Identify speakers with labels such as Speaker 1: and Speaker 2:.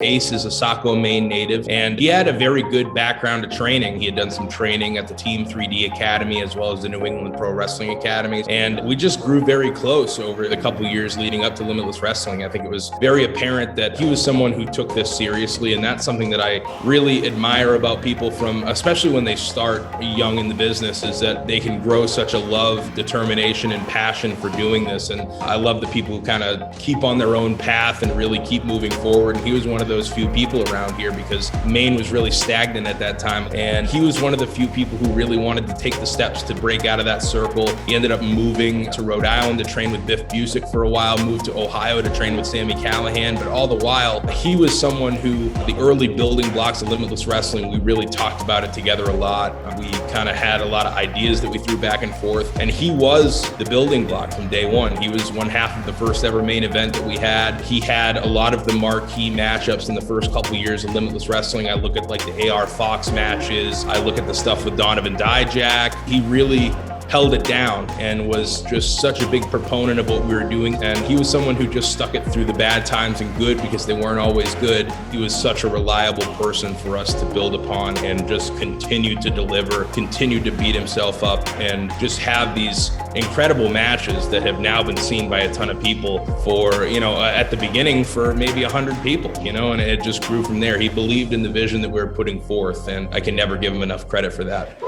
Speaker 1: Ace is a Saco, Maine native, and he had a very good background of training. He had done some training at the Team 3D Academy as well as the New England Pro Wrestling Academy, and we just grew very close over the couple years leading up to Limitless Wrestling. I think it was very apparent that he was someone who took this seriously, and that's something that I really admire about people from, especially when they start young in the business, is that they can grow such a love, determination, and passion for doing this. And I love the people who kind of keep on their own path and really keep moving forward. And he was one of those few people around here because Maine was really stagnant at that time. And he was one of the few people who really wanted to take the steps to break out of that circle. He ended up moving to Rhode Island to train with Biff Busick for a while, moved to Ohio to train with Sami Callihan. But all the while, he was someone who, the early building blocks of Limitless Wrestling, we really talked about it together a lot. We kind of had a lot of ideas that we threw back and forth. And he was the building block from day one. He was one half of the first ever main event that we had. He had a lot of the marquee matchups in the first couple years of Limitless Wrestling. I look at like the AR Fox matches. I look at the stuff with Donovan Dijak. He really held it down and was just such a big proponent of what we were doing. And he was someone who just stuck it through the bad times and good because they weren't always good. He was such a reliable person for us to build upon and just continue to deliver, continue to beat himself up, and just have these incredible matches that have now been seen by a ton of people for, at the beginning for maybe 100 people, and it just grew from there. He believed in the vision that we were putting forth, and I can never give him enough credit for that.